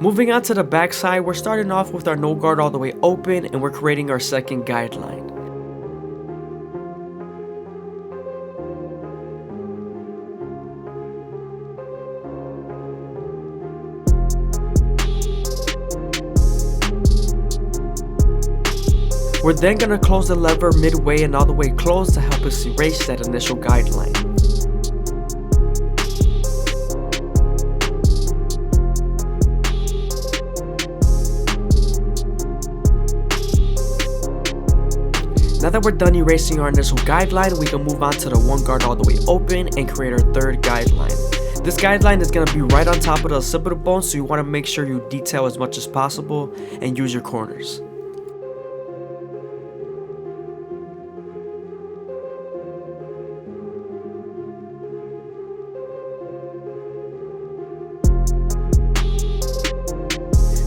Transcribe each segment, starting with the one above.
Moving on to the back side, we're starting off with our no guard all the way open and we're creating our second guideline. We're then going to close the lever midway and all the way closed to help us erase that initial guideline. Now that we're done erasing our initial guideline, we can move on to the one guard all the way open and create our third guideline. This guideline is going to be right on top of the occipital bone, so you want to make sure you detail as much as possible and use your corners.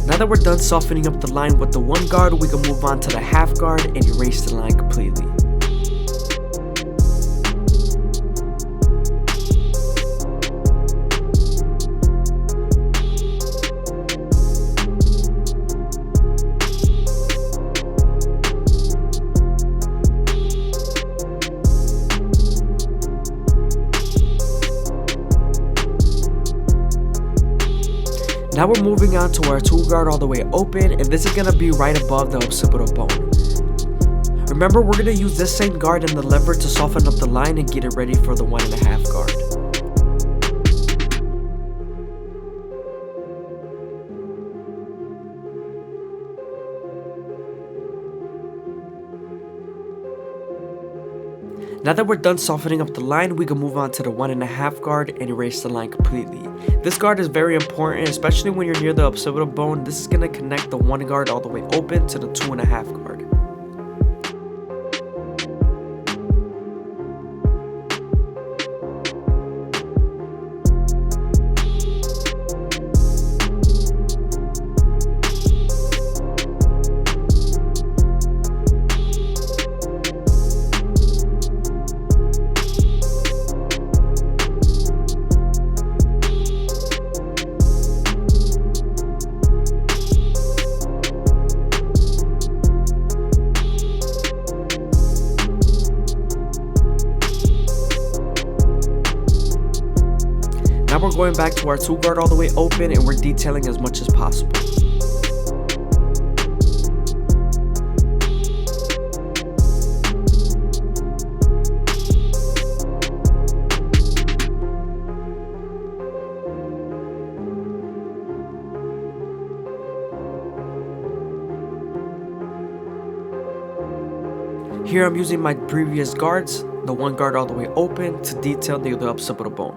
Now that we're done softening up the line with the one guard, we can move on to the half guard and erase the line completely. Now we're moving on to our two guard all the way open, and this is going to be right above the occipital bone. Remember, we're going to use this same guard and the lever to soften up the line and get it ready for the 1.5 guard. Now that we're done softening up the line, we can move on to the 1.5 guard and erase the line completely. This guard is very important, especially when you're near the occipital bone. This is going to connect the one guard all the way open to the 2.5 guard. Now we're going back to our two guard all the way open and we're detailing as much as possible. Here I'm using my previous guards, the one guard all the way open, to detail the occipital bone.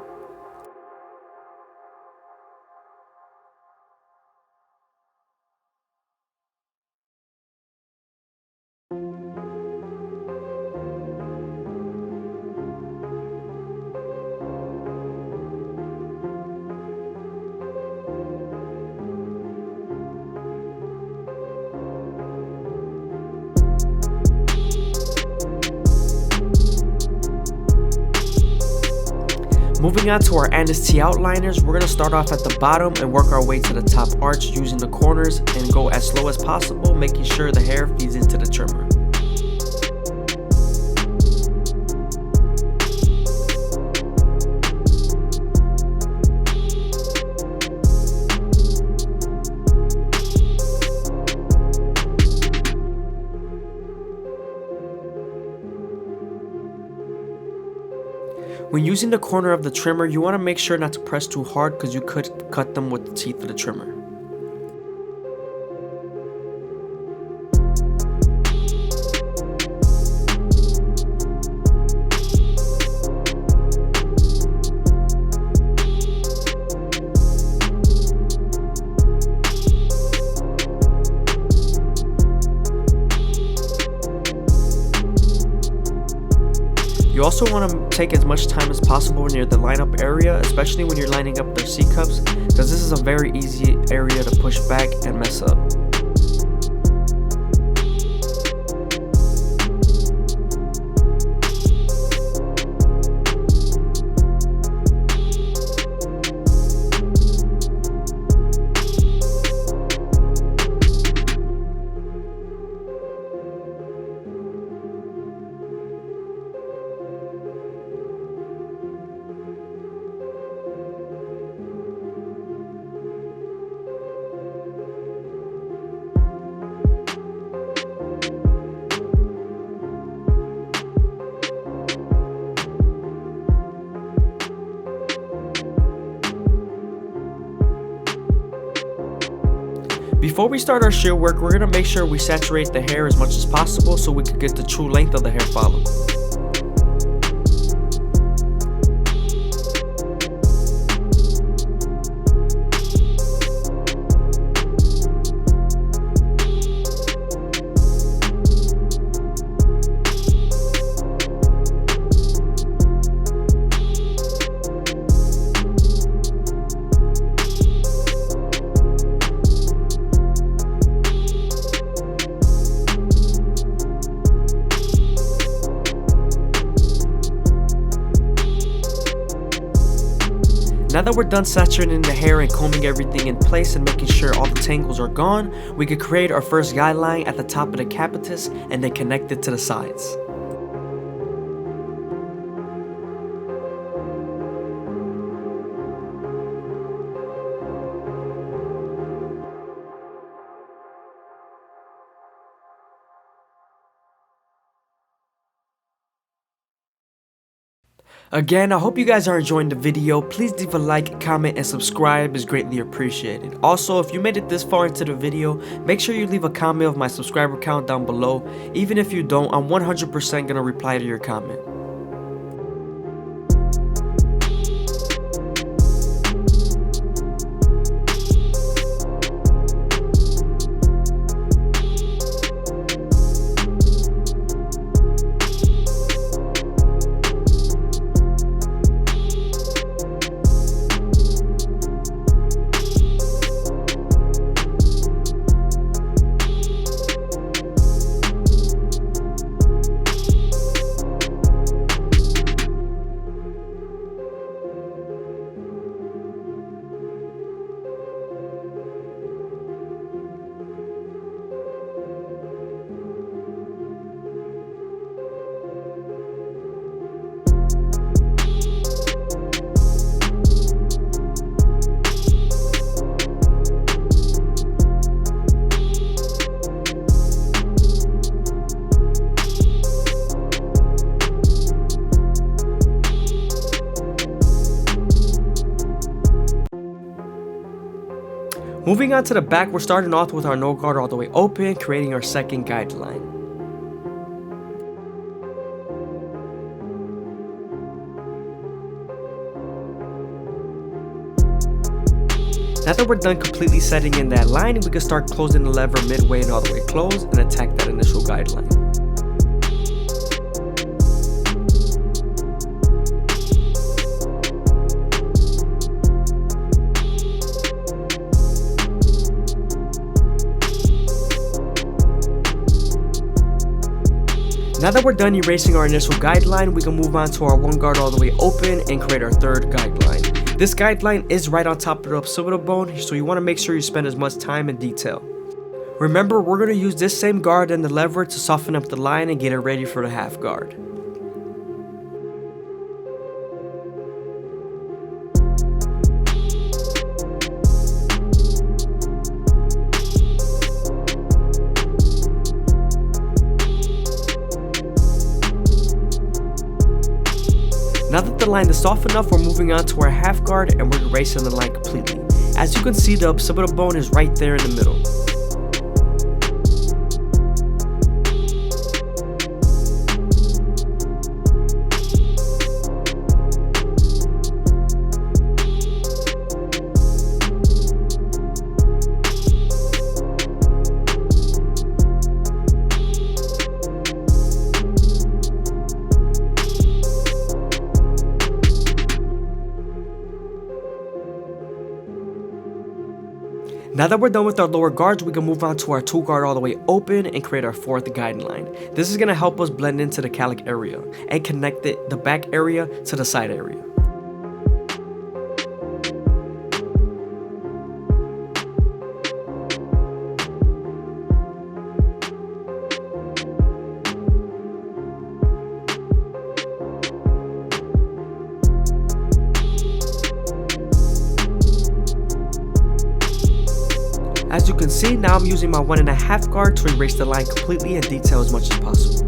Moving on to our anise T outliners, we're going to start off at the bottom and work our way to the top arch using the corners and go as slow as possible, making sure the hair feeds into the trimmer. When using the corner of the trimmer, you want to make sure not to press too hard because you could cut them with the teeth of the trimmer. You also want to take as much time as possible near the lineup area, especially when you're lining up their C-cups, because this is a very easy area to push back and mess up. Before we start our shield work, we're going to make sure we saturate the hair as much as possible so we can get the true length of the hair follicle. Now that we're done saturating the hair and combing everything in place and making sure all the tangles are gone, we can create our first guideline at the top of the capitus and then connect it to the sides. Again, I hope you guys are enjoying the video. Please leave a like, comment, and subscribe is greatly appreciated. Also, if you made it this far into the video, make sure you leave a comment of my subscriber count down below. Even if you don't, I'm 100% gonna reply to your comment. Moving on to the back, we're starting off with our no guard all the way open, creating our second guideline. Now that we're done completely setting in that line, we can start closing the lever midway and all the way closed and attack that initial guideline. Now that we're done erasing our initial guideline, we can move on to our one guard all the way open and create our third guideline. This guideline is right on top of the occipital bone, so you want to make sure you spend as much time in detail. Remember, we're going to use this same guard and the lever to soften up the line and get it ready for the half guard. Now that the line is soft enough, we're moving on to our half guard and we're erasing the line completely. As you can see, the occipital bone is right there in the middle. Now that we're done with our lower guards, we can move on to our two guard all the way open and create our fourth guideline. This is going to help us blend into the calic area and connect the back area to the side area. As you can see, now I'm using my 1.5 guard to erase the line completely and detail as much as possible.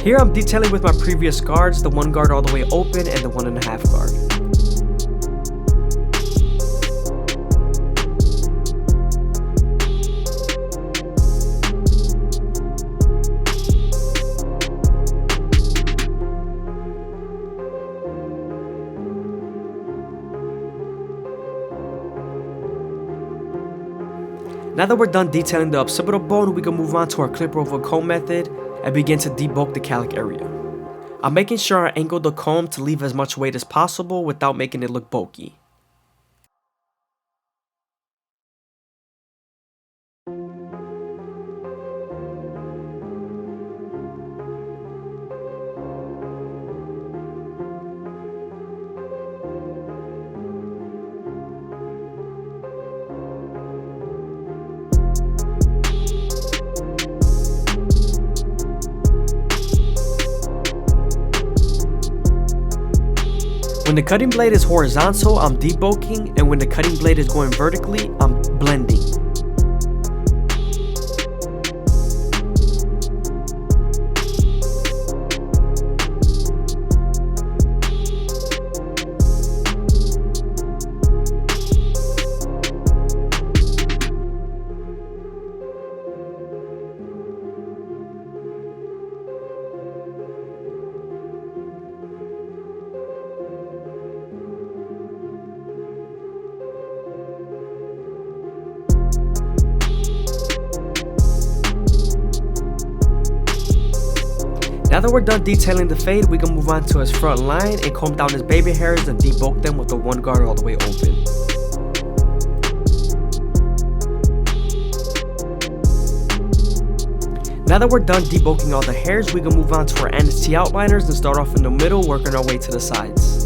Here I'm detailing with my previous guards, the 1 guard all the way open and the 1.5 guard. Now that we're done detailing the occipital bone, we can move on to our clipper over comb method and begin to debulk the calic area. I'm making sure I angle the comb to leave as much weight as possible without making it look bulky. When the cutting blade is horizontal, I'm debulking, and when the cutting blade is going vertically, I'm blending. Now that we're done detailing the fade, we can move on to his front line and comb down his baby hairs and debulk them with the 1 guard all the way open. Now that we're done debulking all the hairs, we can move on to our NST outliners and start off in the middle, working our way to the sides.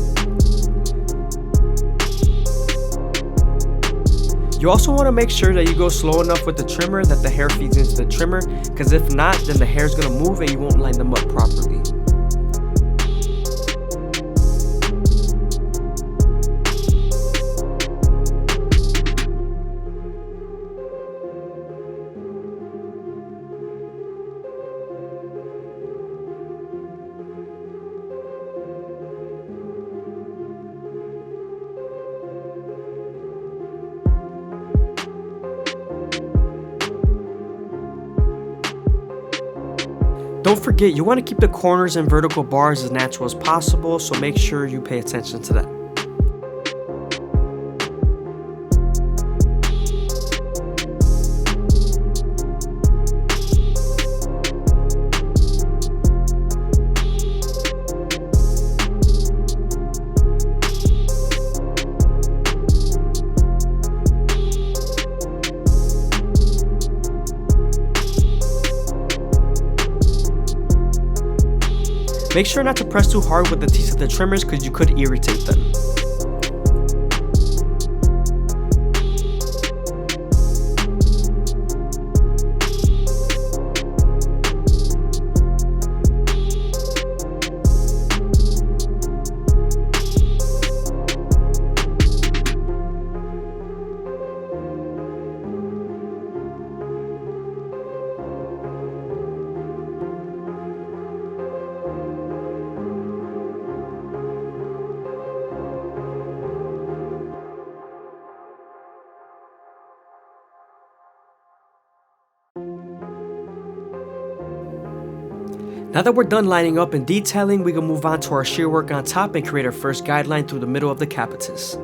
You also want to make sure that you go slow enough with the trimmer that the hair feeds into the trimmer, because if not, then the hair is going to move and you won't line them up properly. Don't forget, you want to keep the corners and vertical bars as natural as possible, so make sure you pay attention to that. Make sure not to press too hard with the teeth of the trimmers because you could irritate them. Now that we're done lining up and detailing, we can move on to our shear work on top and create our first guideline through the middle of the capitis.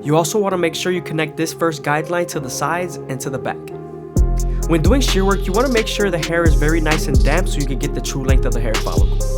You also want to make sure you connect this first guideline to the sides and to the back. When doing shear work, you want to make sure the hair is very nice and damp so you can get the true length of the hair follicle.